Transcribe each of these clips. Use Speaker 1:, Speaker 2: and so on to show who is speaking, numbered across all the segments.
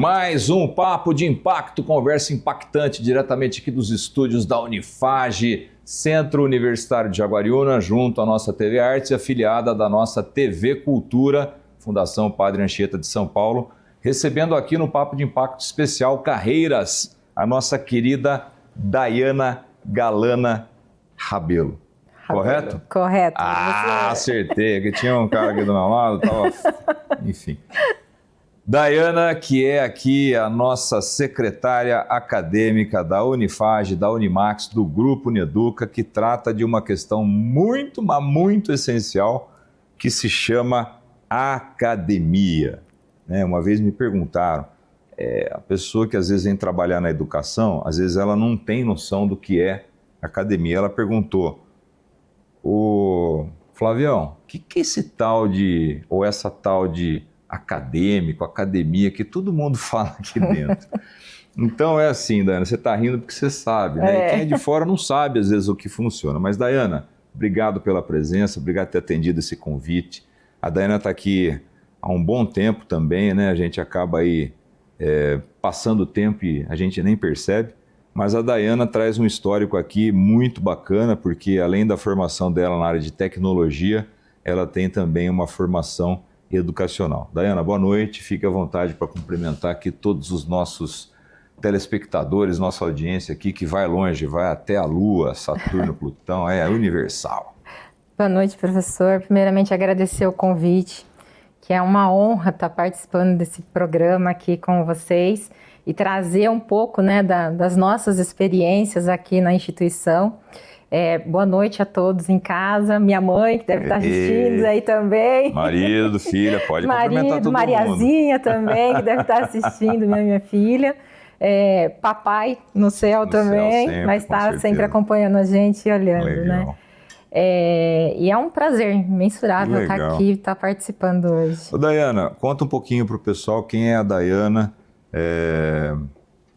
Speaker 1: Mais um Papo de Impacto, conversa impactante diretamente aqui dos estúdios da Unifage, Centro Universitário de Jaguariúna, junto à nossa TV Artes e afiliada da nossa TV Cultura, Fundação Padre Anchieta de São Paulo, recebendo aqui no Papo de Impacto especial Carreiras, a nossa querida Daiana Galana Rabelo. Correto?
Speaker 2: Correto.
Speaker 1: Acertei, que tinha um cara aqui do meu lado, enfim. Daiana, que é aqui a nossa secretária acadêmica da Unifage, da Unimax, do Grupo Uneduca, que trata de uma questão muito, mas muito essencial, que se chama academia. Uma vez me perguntaram, a pessoa que às vezes vem trabalhar na educação, às vezes ela não tem noção do que é academia. Ela perguntou, ô Flavião, o que é esse tal de, ou essa tal de acadêmico, academia, que todo mundo fala aqui dentro? Então é assim, Daiana, você está rindo porque você sabe, né? E quem é de fora não sabe às vezes o que funciona. Mas Daiana, obrigado pela presença, obrigado por ter atendido esse convite. A Daiana está aqui há um bom tempo também, né? A gente acaba aí passando o tempo e a gente nem percebe. Mas a Daiana traz um histórico aqui muito bacana, porque além da formação dela na área de tecnologia, ela tem também uma formação educacional. Daiana, boa noite, fique à vontade para cumprimentar aqui todos os nossos telespectadores, nossa audiência aqui que vai longe, vai até a Lua, Saturno, Plutão, é universal.
Speaker 2: Boa noite, professor. Primeiramente, agradecer o convite, que é uma honra estar participando desse programa aqui com vocês e trazer um pouco, né, das nossas experiências aqui na instituição. Boa noite a todos em casa, minha mãe que deve estar assistindo aí também.
Speaker 1: Marido, filha, pode cumprimentar todo
Speaker 2: Mariazinha
Speaker 1: mundo.
Speaker 2: também, que deve estar assistindo, minha filha. Papai no céu também,
Speaker 1: sempre,
Speaker 2: vai estar sempre acompanhando a gente e olhando,
Speaker 1: legal,
Speaker 2: né? E é um prazer imensurável estar aqui, estar participando hoje.
Speaker 1: Ô, Daiana, conta um pouquinho para o pessoal quem é a Daiana,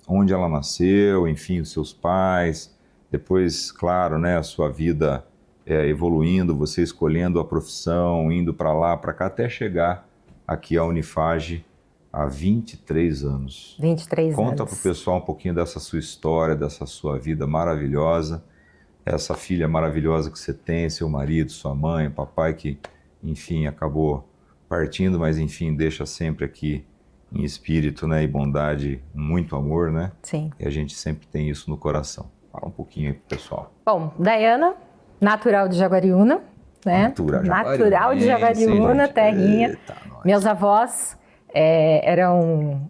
Speaker 1: onde ela nasceu, enfim, os seus pais. Depois, claro, né, a sua vida evoluindo, você escolhendo a profissão, indo para lá, para cá, até chegar aqui à Unifage há 23 anos.
Speaker 2: 23 anos.
Speaker 1: Conta para o pessoal um pouquinho dessa sua história, dessa sua vida maravilhosa, essa filha maravilhosa que você tem, seu marido, sua mãe, papai, que, enfim, acabou partindo, mas, enfim, deixa sempre aqui em espírito, né, e bondade, muito amor, né?
Speaker 2: Sim.
Speaker 1: E a gente sempre tem isso no coração. Fala um pouquinho aí pro pessoal.
Speaker 2: Bom, Daiana, natural de Jaguariúna, né? Natural de Jaguariúna, sim, terrinha. Eita, meus avós eram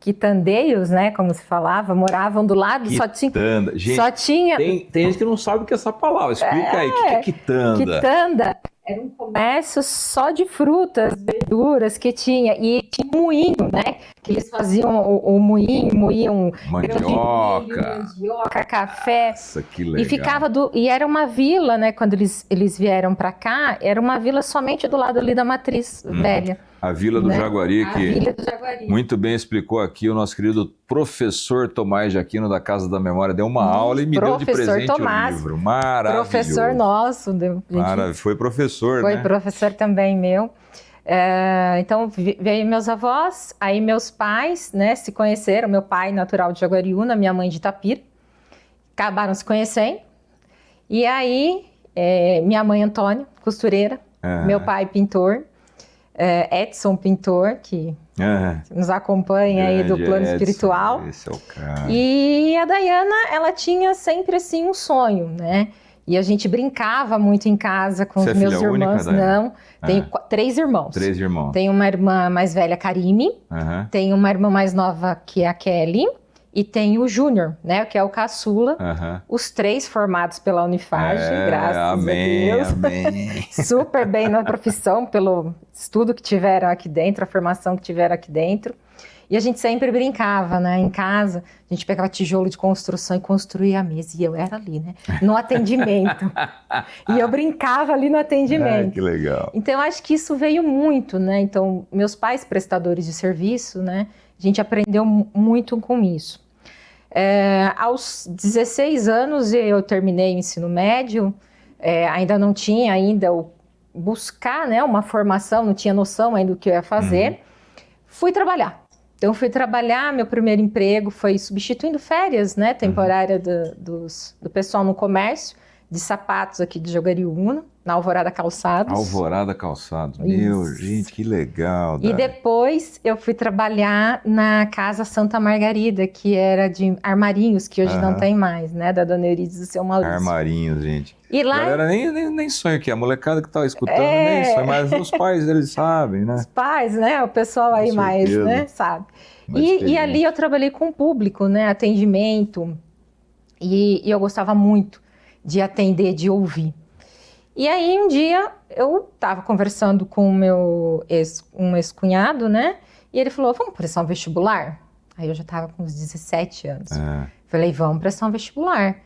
Speaker 2: quitandeiros, né? Como se falava, moravam do lado,
Speaker 1: quitanda.
Speaker 2: Só tinha.
Speaker 1: Tem gente que não sabe o que é essa palavra. Explica aí, o que é quitanda?
Speaker 2: Quitanda era um comércio só de frutas, verduras que tinha. E tinha um moinho, né? Que eles faziam o moinho, moíam mandioca, café.
Speaker 1: Nossa, que legal.
Speaker 2: E ficava e era uma vila, né? Quando eles vieram para cá, era uma vila somente do lado ali da matriz velha.
Speaker 1: A Vila do Jaguari,
Speaker 2: Vila do Jaguari.
Speaker 1: Muito bem explicou aqui o nosso querido professor Tomás Jaquino da Casa da Memória, deu uma aula e me deu de presente o livro. Maravilhoso.
Speaker 2: Professor nosso.
Speaker 1: Foi professor,
Speaker 2: Foi,
Speaker 1: né?
Speaker 2: professor também meu. Então, veio meus avós, aí meus pais, né, se conheceram, meu pai natural de Jaguariúna, minha mãe de Itapira, acabaram se conhecendo. E aí, minha mãe Antônia, costureira, meu pai pintor, Edson pintor, que nos acompanha aí do plano espiritual.
Speaker 1: Esse é o cara.
Speaker 2: E a Daiana, ela tinha sempre assim um sonho, né? E a gente brincava muito em casa com os meus irmãos. Não, tenho 3 irmãos.
Speaker 1: 3 irmãos.
Speaker 2: Tenho uma irmã mais velha, Karime. Tenho uma irmã mais nova, que é a Kelly. E tem o Júnior, né, que é o caçula. Os 3 formados pela Unifage, graças a Deus.
Speaker 1: Amém.
Speaker 2: Super bem na profissão, pelo estudo que tiveram aqui dentro, a formação que tiveram aqui dentro. E a gente sempre brincava, né, em casa. A gente pegava tijolo de construção e construía a mesa. E eu era ali, né, no atendimento. E eu brincava ali no atendimento.
Speaker 1: Que legal.
Speaker 2: Então, eu acho que isso veio muito, né. Então, meus pais prestadores de serviço, né, a gente aprendeu muito com isso. Aos 16 anos eu terminei o ensino médio, ainda não tinha buscar, né, uma formação, não tinha noção ainda do que eu ia fazer. Fui trabalhar. Então, eu fui trabalhar, meu primeiro emprego foi substituindo férias, né, temporária do pessoal no comércio, de sapatos aqui de Jaguariúna, na Alvorada Calçados.
Speaker 1: Alvorada Calçados, meu, gente, que legal.
Speaker 2: E depois eu fui trabalhar na Casa Santa Margarida, que era de Armarinhos, que hoje não tem mais, né, da Dona Eurides e do seu Maurício.
Speaker 1: Armarinhos, gente.
Speaker 2: E lá...
Speaker 1: Galera, nem sonha aqui, a molecada que tá escutando nem sonha, mas os pais, eles sabem, né?
Speaker 2: Os pais, né, o pessoal aí mais, né, sabe. E ali eu trabalhei com o público, né, atendimento, e eu gostava muito de atender, de ouvir. E aí um dia eu estava conversando com um ex-cunhado, né, e ele falou, vamos prestar um vestibular? Aí eu já estava com uns 17 anos. Falei, vamos prestar um vestibular.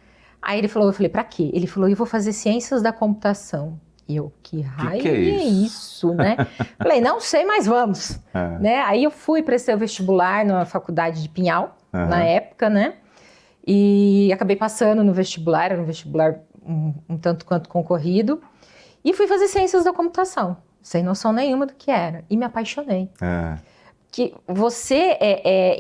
Speaker 2: Aí eu falei, pra quê? Ele falou, eu vou fazer ciências da computação. E eu, que raio
Speaker 1: que é
Speaker 2: isso, né? Falei, não sei, mas vamos. Né? Aí eu fui prestei o vestibular na faculdade de Pinhal, na época, né? E acabei passando no vestibular, era um vestibular um tanto quanto concorrido. E fui fazer ciências da computação, sem noção nenhuma do que era. E me apaixonei. Que você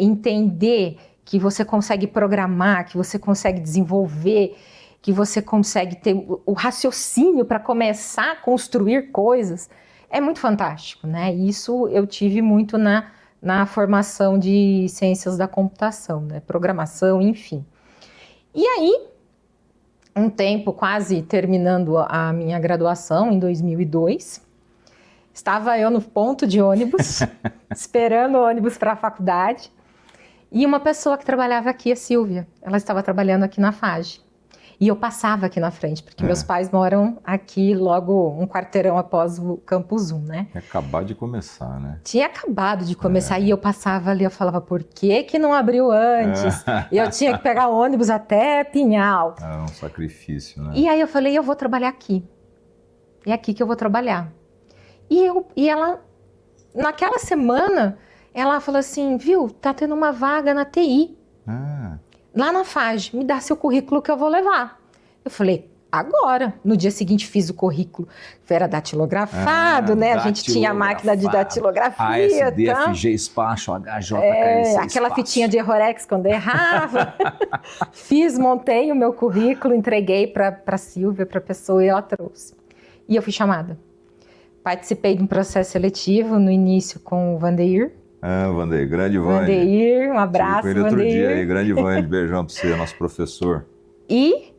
Speaker 2: entender que você consegue programar, que você consegue desenvolver, que você consegue ter o raciocínio para começar a construir coisas, é muito fantástico, né? Isso eu tive muito na formação de ciências da computação, né? Programação, enfim. E aí, um tempo quase terminando a minha graduação, em 2002, estava eu no ponto de ônibus, esperando o ônibus para a faculdade, e uma pessoa que trabalhava aqui, a Silvia, ela estava trabalhando aqui na FAGE. E eu passava aqui na frente, porque meus pais moram aqui logo um quarteirão após o Campus 1, né?
Speaker 1: Tinha acabado de começar, né?
Speaker 2: Tinha acabado de começar e eu passava ali, eu falava, por que não abriu antes? E eu tinha que pegar ônibus até Pinhal.
Speaker 1: Era um sacrifício, né?
Speaker 2: E aí eu falei, eu vou trabalhar aqui. É aqui que eu vou trabalhar. E ela, naquela semana, ela falou assim, viu, tá tendo uma vaga na TI. Lá na FAGE, me dá seu currículo que eu vou levar. Eu falei, agora. No dia seguinte fiz o currículo, era datilografado, né? A gente tinha a máquina de datilografia.
Speaker 1: ASD, FG, Espaço, HJ,
Speaker 2: aquela fitinha de Errorex quando errava. Montei o meu currículo, entreguei para a Silvia, para a pessoa, e ela trouxe. E eu fui chamada. Participei de um processo seletivo no início com o Vandeir.
Speaker 1: Vandeir, grande Vandeir.
Speaker 2: Vandeir, um abraço,
Speaker 1: Vandeir. Outro dia aí, grande Vandeir, beijão pra você, nosso professor.
Speaker 2: E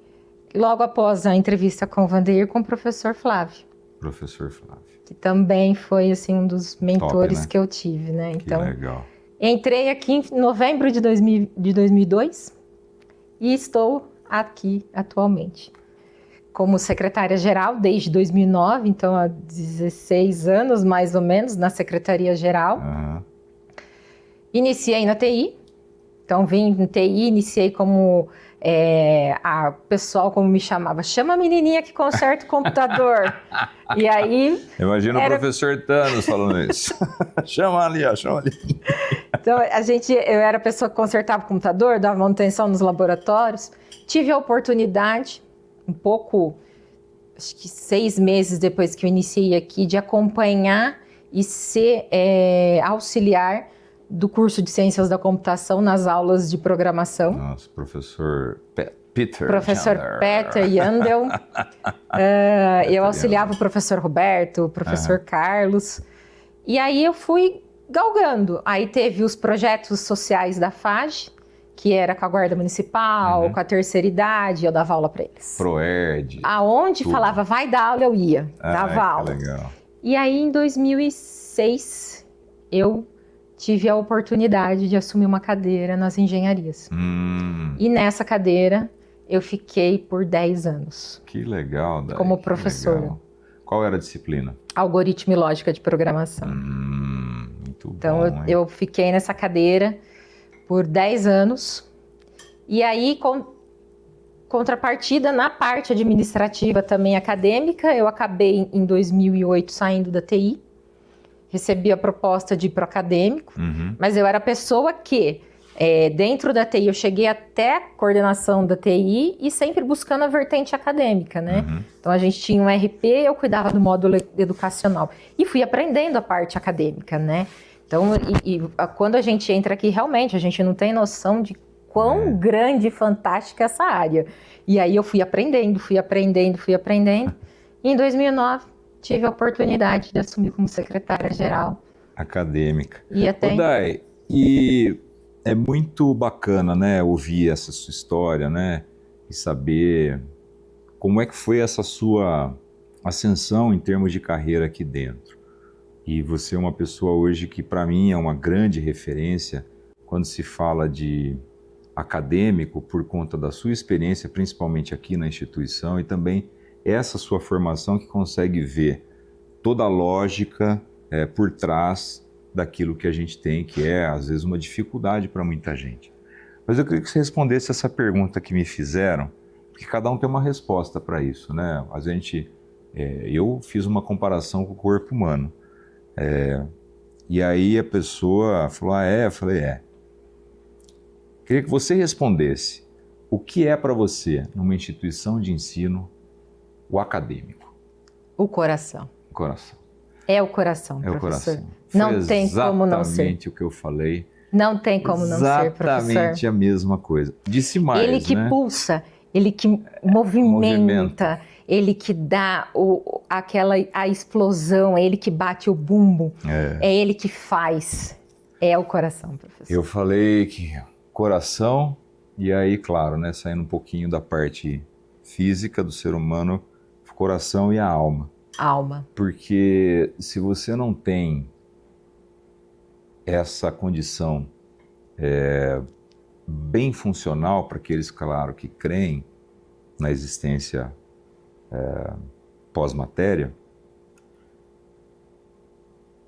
Speaker 2: logo após a entrevista com o Vandeir, com o professor Flávio.
Speaker 1: Professor Flávio.
Speaker 2: Que também foi, assim, um dos mentores,
Speaker 1: top, né?
Speaker 2: Que eu tive, né? Então,
Speaker 1: que legal.
Speaker 2: Entrei aqui em novembro de 2002 e estou aqui atualmente. Como secretária-geral desde 2009, então há 16 anos, mais ou menos, na Secretaria-Geral. Iniciei na TI, então vim em TI, iniciei como a pessoal como me chamava, chama a menininha que conserta o computador. E aí...
Speaker 1: Imagina o professor Thanos falando isso. Chama ali, chama ali.
Speaker 2: Então eu era a pessoa que consertava o computador, dava manutenção nos laboratórios. Tive a oportunidade, um pouco, acho que 6 meses depois que eu iniciei aqui, de acompanhar e ser auxiliar do curso de Ciências da Computação nas aulas de programação.
Speaker 1: Nossa, professor Peter.
Speaker 2: Professor Peter Yandel. Eu auxiliava o professor Roberto, o professor Carlos. E aí eu fui galgando. Aí teve os projetos sociais da FAGE, que era com a Guarda Municipal, com a terceira idade, eu dava aula para eles.
Speaker 1: Proerd.
Speaker 2: Aonde falava, vai dar aula, eu ia. Dava aula.
Speaker 1: Legal.
Speaker 2: E aí, em 2006, eu tive a oportunidade de assumir uma cadeira nas engenharias. E nessa cadeira, eu fiquei por 10 anos.
Speaker 1: Que legal, Day.
Speaker 2: Como professora.
Speaker 1: Legal. Qual era a disciplina?
Speaker 2: Algoritmo e lógica de programação.
Speaker 1: Muito
Speaker 2: então,
Speaker 1: bom,
Speaker 2: eu fiquei nessa cadeira por 10 anos. E aí, contrapartida na parte administrativa também acadêmica, eu acabei em 2008 saindo da TI. Recebi a proposta de ir para o acadêmico, mas eu era a pessoa que, dentro da TI, eu cheguei até a coordenação da TI e sempre buscando a vertente acadêmica, né? Então, a gente tinha um RP, eu cuidava do módulo educacional. E fui aprendendo a parte acadêmica, né? Então, quando a gente entra aqui, realmente, a gente não tem noção de quão grande e fantástica é essa área. E aí eu fui aprendendo. E em 2009, tive a oportunidade de assumir como secretária-geral.
Speaker 1: Acadêmica.
Speaker 2: E até...
Speaker 1: Dai, e é muito bacana, né, ouvir essa sua história, né, e saber como é que foi essa sua ascensão em termos de carreira aqui dentro. E você é uma pessoa hoje que, para mim, é uma grande referência quando se fala de acadêmico por conta da sua experiência, principalmente aqui na instituição, e também essa sua formação que consegue ver toda a lógica por trás daquilo que a gente tem, que é, às vezes, uma dificuldade para muita gente. Mas eu queria que você respondesse essa pergunta que me fizeram, porque cada um tem uma resposta para isso, né? Eu fiz uma comparação com o corpo humano. E aí a pessoa falou, Eu falei, Queria que você respondesse o que é para você, numa instituição de ensino, o acadêmico?
Speaker 2: O coração.
Speaker 1: O coração.
Speaker 2: É o coração,
Speaker 1: É o
Speaker 2: professor.
Speaker 1: coração.
Speaker 2: Não tem como não ser.
Speaker 1: Exatamente o que eu falei.
Speaker 2: Não tem como não ser, professor.
Speaker 1: Exatamente a mesma coisa. Disse mais,
Speaker 2: ele que pulsa, ele que movimenta, ele que dá a explosão, é ele que bate o bumbo, é ele que faz. É o coração, professor.
Speaker 1: Eu falei que coração, e aí, claro, né, saindo um pouquinho da parte física do ser humano, o coração e a alma.
Speaker 2: Alma.
Speaker 1: Porque se você não tem essa condição bem funcional para aqueles, claro, que creem na existência pós-matéria,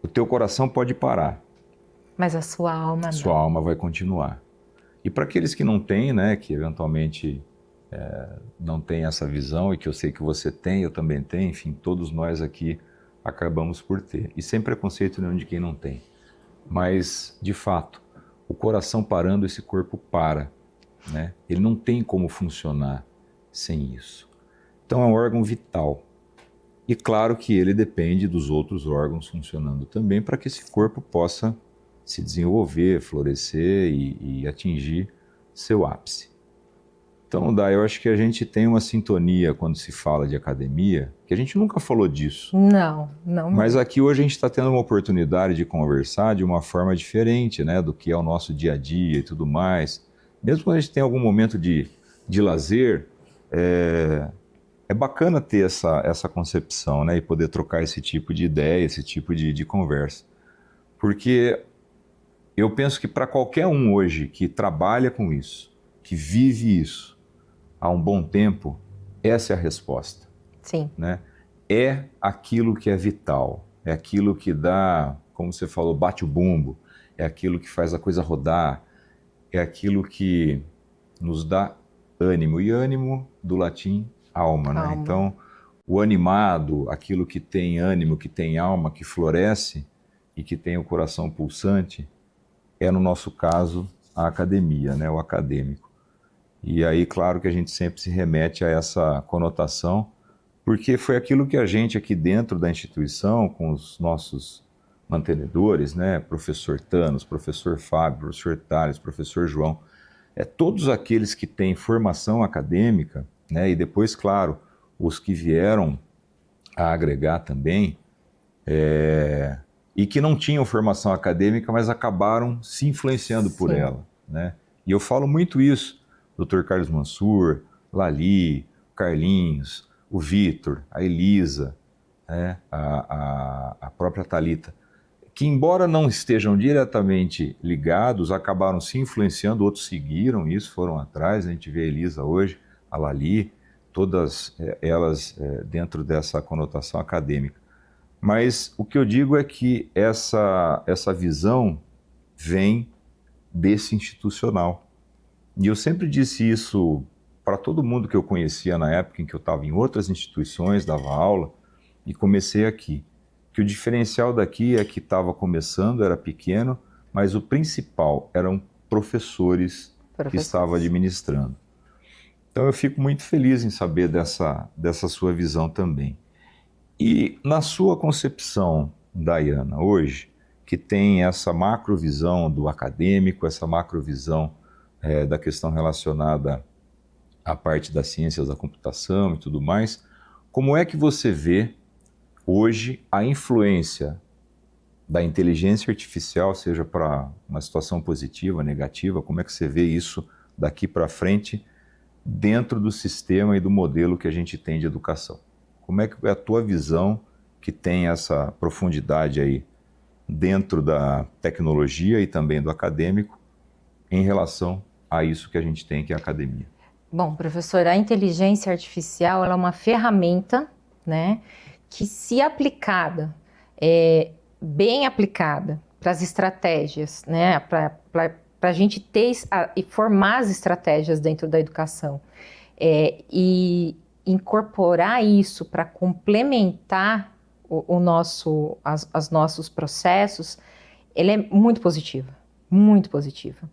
Speaker 1: o teu coração pode parar.
Speaker 2: Mas a sua alma não.
Speaker 1: Sua alma vai continuar. E para aqueles que não têm, né, que eventualmente não têm essa visão, e que eu sei que você tem, eu também tenho, enfim, todos nós aqui acabamos por ter. E sem preconceito nenhum de quem não tem. Mas, de fato, o coração parando, esse corpo para, né? Ele não tem como funcionar sem isso. Então é um órgão vital. E claro que ele depende dos outros órgãos funcionando também para que esse corpo possa se desenvolver, florescer e atingir seu ápice. Então, Dai, eu acho que a gente tem uma sintonia quando se fala de academia, que a gente nunca falou disso.
Speaker 2: Não.
Speaker 1: Mas aqui hoje a gente está tendo uma oportunidade de conversar de uma forma diferente, né, do que é o nosso dia a dia e tudo mais. Mesmo quando a gente tem algum momento de lazer, é bacana ter essa concepção, né, e poder trocar esse tipo de ideia, esse tipo de conversa. Porque eu penso que para qualquer um hoje que trabalha com isso, que vive isso há um bom tempo, essa é a resposta.
Speaker 2: Sim.
Speaker 1: Né? É aquilo que é vital, é aquilo que dá, como você falou, bate o bumbo, é aquilo que faz a coisa rodar, é aquilo que nos dá ânimo. E ânimo, do latim, alma, né? Então, o animado, aquilo que tem ânimo, que tem alma, que floresce e que tem o coração pulsante, é, no nosso caso, a academia, né? O acadêmico. E aí, claro que a gente sempre se remete a essa conotação, porque foi aquilo que a gente aqui dentro da instituição, com os nossos mantenedores, né? Professor Thanos, professor Fábio, professor Thales, professor João, todos aqueles que têm formação acadêmica, né? E depois, claro, os que vieram a agregar também, e que não tinham formação acadêmica, mas acabaram se influenciando por ela, né? E eu falo muito isso, Dr. Carlos Mansur, Lali, Carlinhos, o Vitor, a Elisa, né? a própria Thalita, que embora não estejam diretamente ligados, acabaram se influenciando, outros seguiram isso, foram atrás. A gente vê a Elisa hoje, a Lali, todas elas dentro dessa conotação acadêmica. Mas o que eu digo é que essa visão vem desse institucional. E eu sempre disse isso para todo mundo que eu conhecia na época em que eu estava em outras instituições, dava aula, e comecei aqui. Que o diferencial daqui é que estava começando, era pequeno, mas o principal eram professores que estavam administrando. Então eu fico muito feliz em saber dessa sua visão também. E na sua concepção, Daiana, hoje, que tem essa macrovisão do acadêmico, essa macrovisão da questão relacionada à parte das ciências da computação e tudo mais. Como é que você vê hoje a influência da inteligência artificial, seja para uma situação positiva, negativa, como é que você vê isso daqui para frente dentro do sistema e do modelo que a gente tem de educação? Como é que é a tua visão que tem essa profundidade aí dentro da tecnologia e também do acadêmico em relação a isso que a gente tem, que é a academia?
Speaker 2: Bom, professor, a inteligência artificial ela é uma ferramenta, né, que se aplicada, bem aplicada para as estratégias, né, para a gente ter e formar as estratégias dentro da educação e incorporar isso para complementar os nossos processos, ele é muito positiva, muito positiva.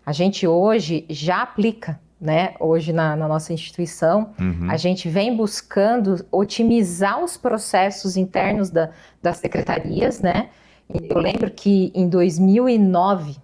Speaker 2: A gente hoje já aplica, né? Hoje na nossa instituição, a gente vem buscando otimizar os processos internos das secretarias, né? Eu lembro que em 2009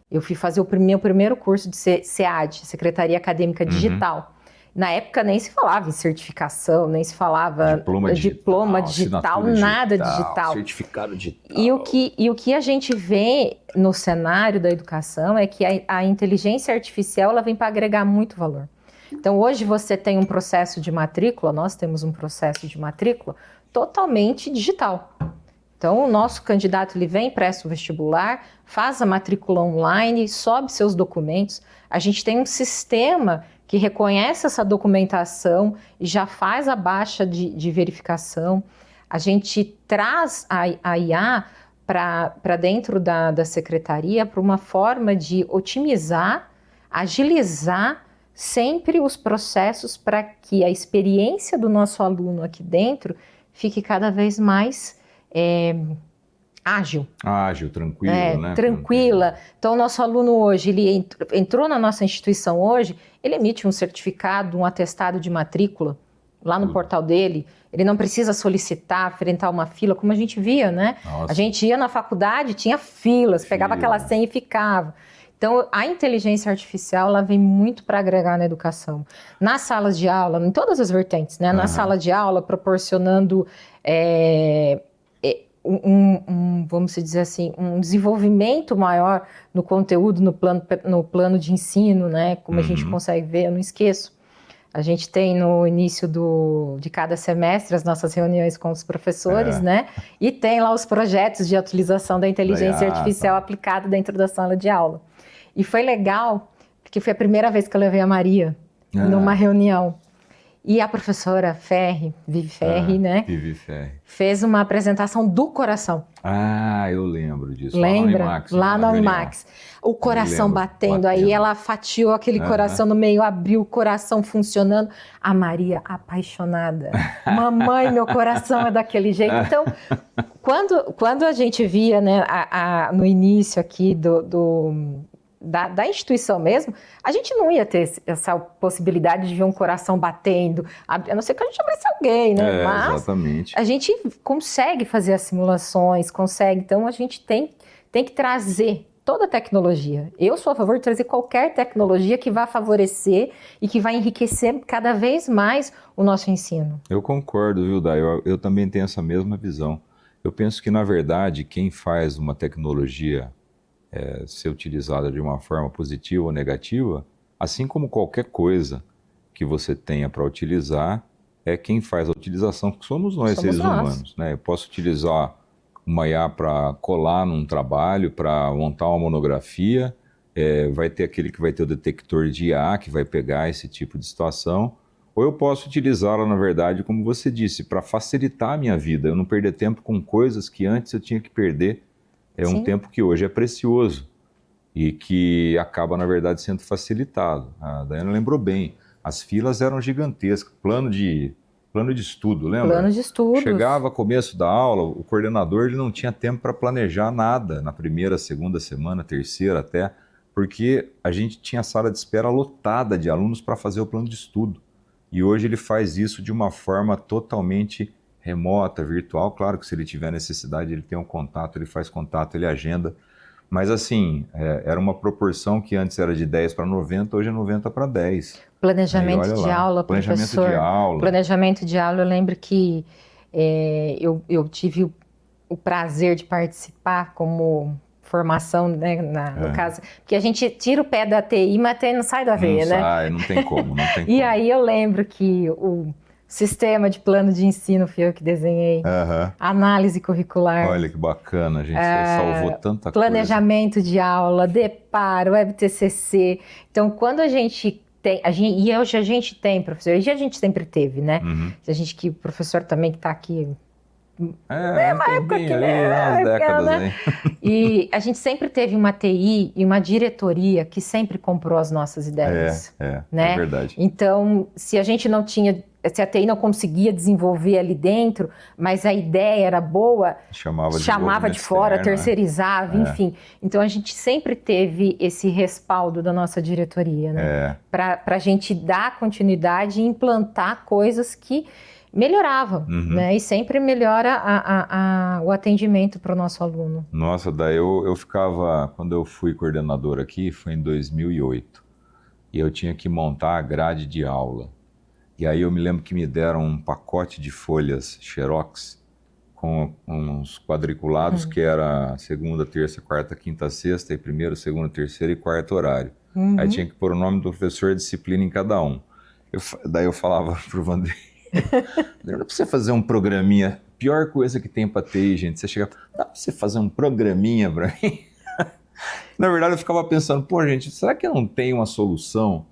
Speaker 2: eu fui fazer o meu primeiro curso de SEAD, Secretaria Acadêmica Digital. Na época nem se falava em certificação, nem se falava diploma digital, nada digital.
Speaker 1: Certificado digital.
Speaker 2: E o que a gente vê no cenário da educação é que a inteligência artificial ela vem para agregar muito valor. Então hoje você tem um processo de matrícula, nós temos um processo de matrícula totalmente digital. Então o nosso candidato ele vem, presta o vestibular, faz a matrícula online, sobe seus documentos. A gente tem um sistema que reconhece essa documentação e já faz a baixa de verificação. A gente traz a IA para dentro da secretaria para uma forma de otimizar, agilizar sempre os processos para que a experiência do nosso aluno aqui dentro fique cada vez mais ágil.
Speaker 1: Ágil, tranquila, né?
Speaker 2: Tranquila. Então, o nosso aluno hoje, ele entrou na nossa instituição hoje, ele emite um certificado, um atestado de matrícula lá no portal dele. Ele não precisa solicitar, enfrentar uma fila, como a gente via, né?
Speaker 1: Nossa.
Speaker 2: A gente ia na faculdade, tinha filas, pegava aquela senha e ficava. Então, a inteligência artificial, ela vem muito para agregar na educação. Nas salas de aula, em todas as vertentes, né? Na sala de aula, proporcionando vamos dizer assim, um desenvolvimento maior no conteúdo, no plano de ensino, né? Como a gente consegue ver, eu não esqueço. A gente tem no início de cada semestre as nossas reuniões com os professores, né? E tem lá os projetos de utilização da inteligência artificial aplicada dentro da sala de aula. E foi legal, porque foi a primeira vez que eu levei a Maria numa reunião. E a professora Vivi Ferri, né?
Speaker 1: Vivi Ferri.
Speaker 2: Fez uma apresentação do coração.
Speaker 1: Ah, eu lembro disso.
Speaker 2: Lembra? Lá na Unimax. O coração batendo. Aí ela fatiou aquele coração no meio, abriu o coração funcionando. A Maria apaixonada. Mamãe, meu coração é daquele jeito. Então, quando a gente via, né, no início aqui da instituição mesmo, a gente não ia ter essa possibilidade de ver um coração batendo, a não ser que a gente abrisse alguém, né? Mas
Speaker 1: exatamente.
Speaker 2: A gente consegue fazer as simulações, consegue. Então, a gente tem que trazer toda a tecnologia. Eu sou a favor de trazer qualquer tecnologia que vá favorecer e que vai enriquecer cada vez mais o nosso ensino.
Speaker 1: Eu concordo, viu, Day? Eu também tenho essa mesma visão. Eu penso que, na verdade, quem faz uma tecnologia ser utilizada de uma forma positiva ou negativa, assim como qualquer coisa que você tenha para utilizar, quem faz a utilização, que somos nós, seres humanos, né? Eu posso utilizar uma IA para colar num trabalho, para montar uma monografia, vai ter aquele que vai ter o detector de IA, que vai pegar esse tipo de situação, ou eu posso utilizá-la, na verdade, como você disse, para facilitar a minha vida, eu não perder tempo com coisas que antes eu tinha que perder. Um tempo que hoje é precioso e que acaba, na verdade, sendo facilitado. A Daiana lembrou bem, as filas eram gigantescas, plano de estudo, lembra?
Speaker 2: Plano de estudo.
Speaker 1: Chegava começo da aula, o coordenador ele não tinha tempo para planejar nada na primeira, segunda semana, terceira até, porque a gente tinha sala de espera lotada de alunos para fazer o plano de estudo. E hoje ele faz isso de uma forma totalmente remota, virtual, claro que se ele tiver necessidade, ele tem um contato, ele faz contato, ele agenda. Mas assim, era uma proporção que antes era de 10 para 90, hoje é 90 para 10.
Speaker 2: Planejamento de aula,
Speaker 1: planejamento
Speaker 2: professor.
Speaker 1: De aula.
Speaker 2: Planejamento de aula, eu lembro que eu tive o prazer de participar como formação, né, no caso, porque a gente tira o pé da TI, mas a TI não sai da veia, né?
Speaker 1: Não sai, não tem como, não tem
Speaker 2: E aí eu lembro que o sistema de plano de ensino fui eu que desenhei, análise curricular.
Speaker 1: Olha que bacana, a gente salvou tanta
Speaker 2: planejamento de aula, Depar, WebTCC. Então, quando a gente tem, e hoje a gente tem, professor, e a gente sempre teve, né? A gente que o professor também que está aqui
Speaker 1: uma época que umas décadas,
Speaker 2: né? E a gente sempre teve uma TI e uma diretoria que sempre comprou as nossas ideias.
Speaker 1: É verdade.
Speaker 2: Então, se a gente não tinha, se a TI não conseguia desenvolver ali dentro, mas a ideia era boa, chamava de fora, externo, terceirizava, enfim. Então a gente sempre teve esse respaldo da nossa diretoria, né? Para a gente dar continuidade e implantar coisas que melhorava, né? E sempre melhora o atendimento para o nosso aluno.
Speaker 1: Nossa, daí eu ficava, quando eu fui coordenador aqui, foi em 2008, e eu tinha que montar a grade de aula. E aí eu me lembro que me deram um pacote de folhas Xerox com uns quadriculados que era segunda, terça, quarta, quinta, sexta, e primeiro, segundo, terceiro e quarto horário. Aí tinha que pôr o nome do professor, disciplina em cada um. Daí eu falava pro Vanderlei, dá pra você fazer um programinha, pior coisa que tem pra TI, gente, você chega, dá pra você fazer um programinha pra mim? Na verdade eu ficava pensando, pô gente, será que não tem uma solução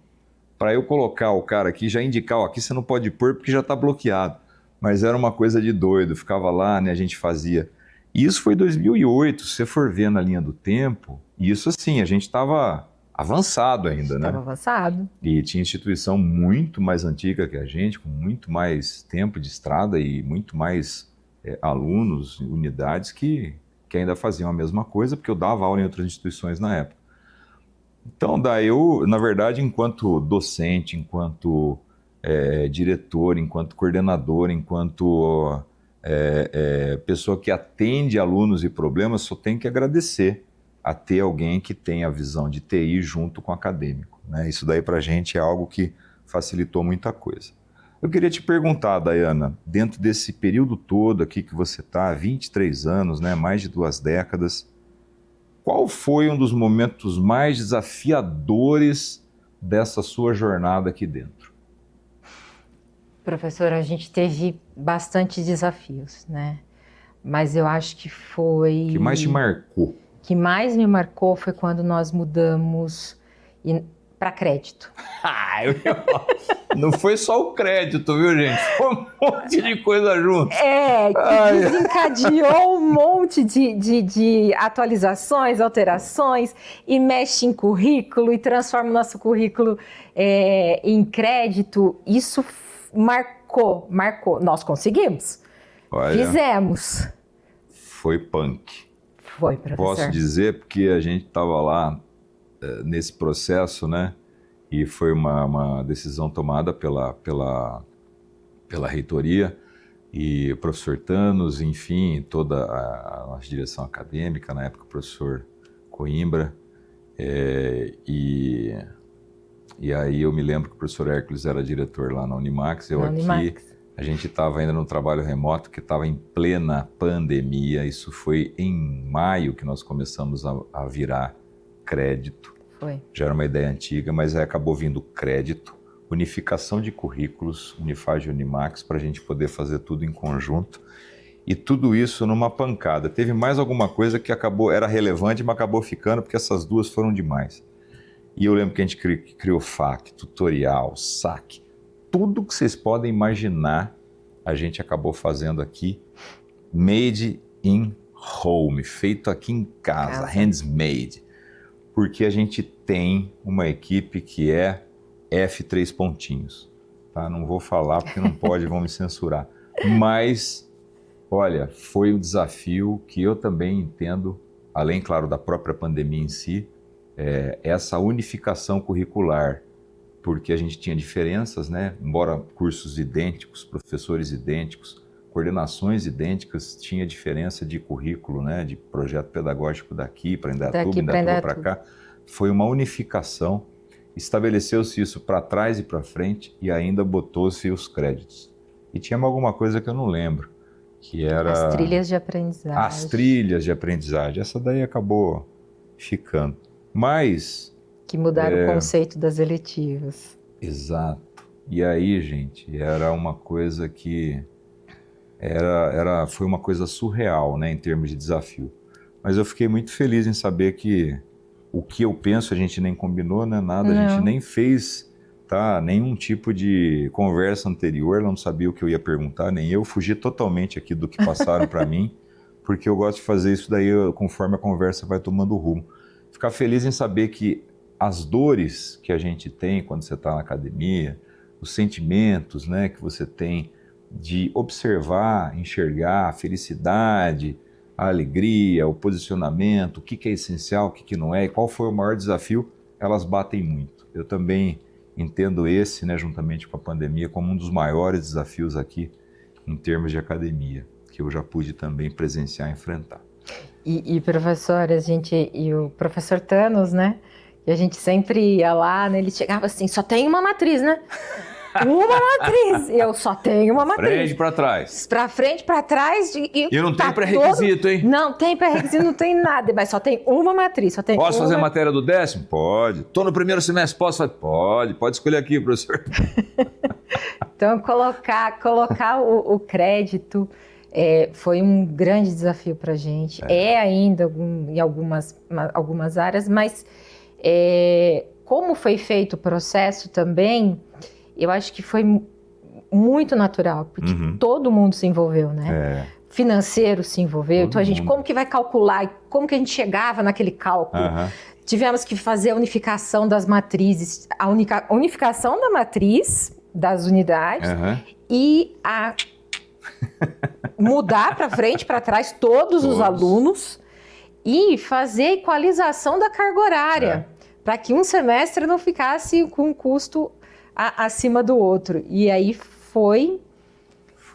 Speaker 1: para eu colocar o cara aqui, já indicar, ó, aqui você não pode pôr porque já tá bloqueado. Mas era uma coisa de doido, ficava lá, né, a gente fazia. E isso foi 2008, se você for ver na linha do tempo, isso assim, a gente estava avançado ainda, né?
Speaker 2: Estava avançado.
Speaker 1: E tinha instituição muito mais antiga que a gente, com muito mais tempo de estrada e muito mais alunos, unidades que ainda faziam a mesma coisa, porque eu dava aula em outras instituições na época. Então, daí eu, na verdade, enquanto docente, enquanto diretor, enquanto coordenador, enquanto pessoa que atende alunos e problemas, só tenho que agradecer a ter alguém que tem a visão de TI junto com o acadêmico, né? Isso daí para a gente é algo que facilitou muita coisa. Eu queria te perguntar, Dayana, dentro desse período todo aqui que você está, 23 anos, né, mais de 2 décadas, qual foi um dos momentos mais desafiadores dessa sua jornada aqui dentro?
Speaker 2: Professor, a gente teve bastante desafios, né? Mas eu acho que foi...
Speaker 1: O que mais te marcou?
Speaker 2: O que mais me marcou foi quando nós mudamos para crédito.
Speaker 1: Não foi só o crédito, viu, gente? Foi um monte de coisa junto.
Speaker 2: Que desencadeou um monte de atualizações, alterações, e mexe em currículo, e transforma o nosso currículo em crédito. Isso marcou. Nós conseguimos.
Speaker 1: Olha,
Speaker 2: fizemos.
Speaker 1: Foi punk.
Speaker 2: Foi, professor.
Speaker 1: Posso dizer, porque a gente estava lá nesse processo, né? E foi uma decisão tomada pela reitoria e o professor Thanos, enfim, toda a nossa direção acadêmica, na época o professor Coimbra, e aí eu me lembro que o professor Hércules era diretor lá na Unimax, a gente estava ainda no trabalho remoto, que estava em plena pandemia, isso foi em maio que nós começamos a virar crédito.
Speaker 2: Foi.
Speaker 1: Já era uma ideia antiga, mas aí acabou vindo crédito, unificação de currículos, Unifage e Unimax, para a gente poder fazer tudo em conjunto. E tudo isso numa pancada. Teve mais alguma coisa que era relevante, mas acabou ficando, porque essas duas foram demais. E eu lembro que a gente criou FAQ, tutorial, SAC, tudo que vocês podem imaginar, a gente acabou fazendo aqui, made in home, feito aqui em casa, hands-made. Porque a gente tem uma equipe que é F3 pontinhos. Tá? Não vou falar porque não pode, vão me censurar. Mas, olha, foi um desafio que eu também entendo, além, claro, da própria pandemia em si, essa unificação curricular, porque a gente tinha diferenças, né? Embora cursos idênticos, professores idênticos, coordenações idênticas, tinha diferença de currículo, né, de projeto pedagógico daqui para Indaiatuba, Indaiatuba para cá. Foi uma unificação, estabeleceu-se isso para trás e para frente e ainda botou-se os créditos. E tinha alguma coisa que eu não lembro, que era...
Speaker 2: As trilhas de aprendizagem.
Speaker 1: As trilhas de aprendizagem. Essa daí acabou ficando. Mas...
Speaker 2: Que mudaram o conceito das eletivas.
Speaker 1: Exato. E aí, gente, era uma coisa que... foi uma coisa surreal, né, em termos de desafio. Mas eu fiquei muito feliz em saber que o que eu penso a gente nem combinou, né, nada, a gente nem fez, tá, nenhum tipo de conversa anterior, ela não sabia o que eu ia perguntar, nem eu, fugi totalmente aqui do que passaram para mim, porque eu gosto de fazer isso daí conforme a conversa vai tomando rumo. Ficar feliz em saber que as dores que a gente tem quando você está na academia, os sentimentos, né, que você tem de observar, enxergar a felicidade, a alegria, o posicionamento, o que é essencial, o que não é, e qual foi o maior desafio, elas batem muito. Eu também entendo esse, né, juntamente com a pandemia, como um dos maiores desafios aqui em termos de academia, que eu já pude também presenciar e enfrentar.
Speaker 2: E professor, e o professor Thanos, né, e a gente sempre ia lá, né, ele chegava assim, só tem uma matriz, né? Uma matriz, eu só tenho uma matriz.
Speaker 1: Frente para trás.
Speaker 2: Para frente, para trás. E
Speaker 1: não tem pré-requisito, hein?
Speaker 2: Não tem pré-requisito, não tem nada, mas só tem uma matriz. Só tem
Speaker 1: Posso fazer matéria do 10º? Pode. Estou no primeiro semestre, posso fazer? Pode escolher aqui, professor.
Speaker 2: Então, colocar o crédito foi um grande desafio para a gente. É ainda em algumas áreas, mas como foi feito o processo também... Eu acho que foi muito natural, porque todo mundo se envolveu, né? Financeiro se envolveu, então a gente, como que vai calcular, como que a gente chegava naquele cálculo? Tivemos que fazer a unificação das matrizes, a unificação da matriz das unidades e mudar para frente, para trás todos os alunos e fazer a equalização da carga horária, para que um semestre não ficasse com um custo acima do outro. E aí foi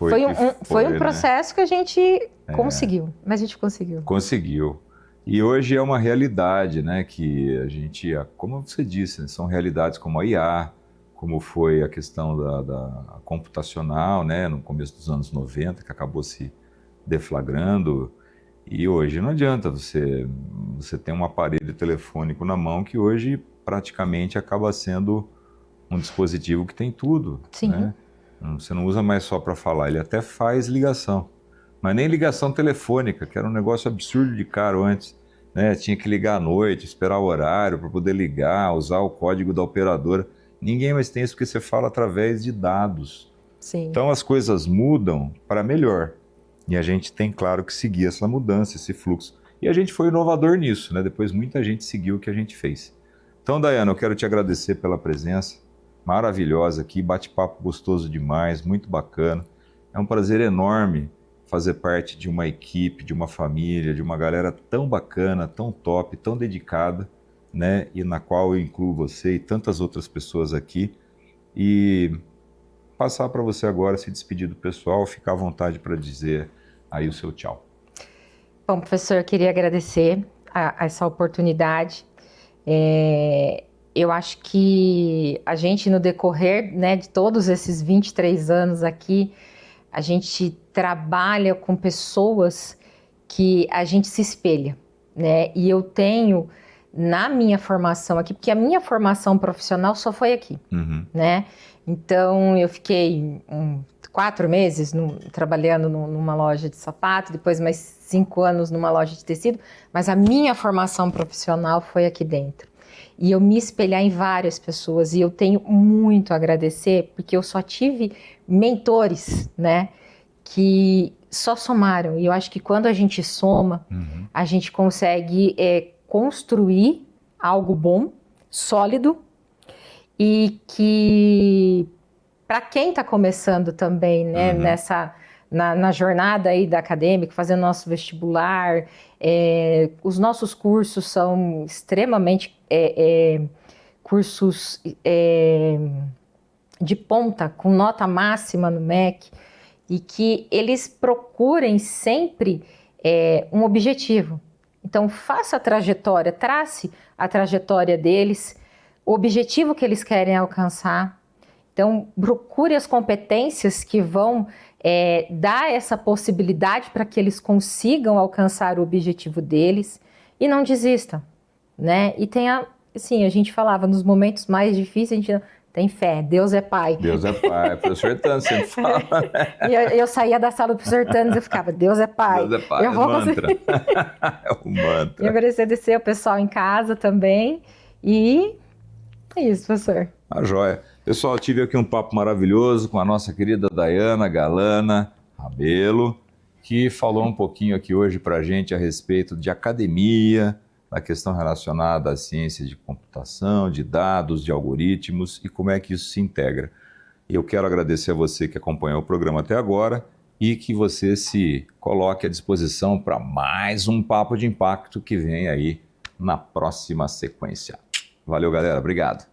Speaker 2: um processo, né, que a gente conseguiu, mas a gente conseguiu.
Speaker 1: Conseguiu. E hoje é uma realidade, né, que a gente, como você disse, né, são realidades como a IA, como foi a questão da computacional, né, no começo dos anos 90, que acabou se deflagrando. E hoje não adianta você ter um aparelho telefônico na mão que hoje praticamente acaba sendo um dispositivo que tem tudo.
Speaker 2: Sim.
Speaker 1: Né? Você não usa mais só para falar, ele até faz ligação. Mas nem ligação telefônica, que era um negócio absurdo de caro antes. Né? Tinha que ligar à noite, esperar o horário para poder ligar, usar o código da operadora. Ninguém mais tem isso porque você fala através de dados.
Speaker 2: Sim.
Speaker 1: Então as coisas mudam para melhor. E a gente tem, claro, que seguir essa mudança, esse fluxo. E a gente foi inovador nisso, né? Depois muita gente seguiu o que a gente fez. Então, Daiana, eu quero te agradecer pela presença maravilhosa aqui, bate-papo gostoso demais, muito bacana. É um prazer enorme fazer parte de uma equipe, de uma família, de uma galera tão bacana, tão top, tão dedicada, né? E na qual eu incluo você e tantas outras pessoas aqui. E passar para você agora, se despedir do pessoal, ficar à vontade para dizer aí o seu tchau.
Speaker 2: Bom, professor, eu queria agradecer essa oportunidade. Eu acho que a gente, no decorrer, né, de todos esses 23 anos aqui, a gente trabalha com pessoas que a gente se espelha, né? E eu tenho, na minha formação aqui, porque a minha formação profissional só foi aqui, né? Então, eu fiquei 4 meses trabalhando numa loja de sapato, depois mais 5 anos numa loja de tecido, mas a minha formação profissional foi aqui dentro. E eu me espelhar em várias pessoas, e eu tenho muito a agradecer, porque eu só tive mentores, né, que só somaram. E eu acho que quando a gente soma, a gente consegue construir algo bom, sólido, e que, para quem está começando também, né, na jornada aí da acadêmica, fazendo nosso vestibular, os nossos cursos são extremamente cursos de ponta, com nota máxima no MEC. e que eles procurem sempre um objetivo. Então, faça a trajetória, trace a trajetória deles, o objetivo que eles querem alcançar. Então, procure as competências que vão dar essa possibilidade para que eles consigam alcançar o objetivo deles e não desistam, né? E tenha, assim, a gente falava, nos momentos mais difíceis, a gente tem fé, Deus é Pai.
Speaker 1: Deus é Pai, o professor Tânis sempre fala, né?
Speaker 2: E eu saía da sala do professor Tânis e ficava, Deus é Pai.
Speaker 1: Deus é Pai,
Speaker 2: eu vou
Speaker 1: mantra. É um mantra.
Speaker 2: E agradecer o pessoal em casa também. E é isso, professor.
Speaker 1: A joia. Pessoal, tive aqui um papo maravilhoso com a nossa querida Dayana Galana Rabelo, que falou um pouquinho aqui hoje para a gente a respeito de academia, da questão relacionada à ciência de computação, de dados, de algoritmos e como é que isso se integra. Eu quero agradecer a você que acompanhou o programa até agora e que você se coloque à disposição para mais um Papo de Impacto que vem aí na próxima sequência. Valeu, galera. Obrigado.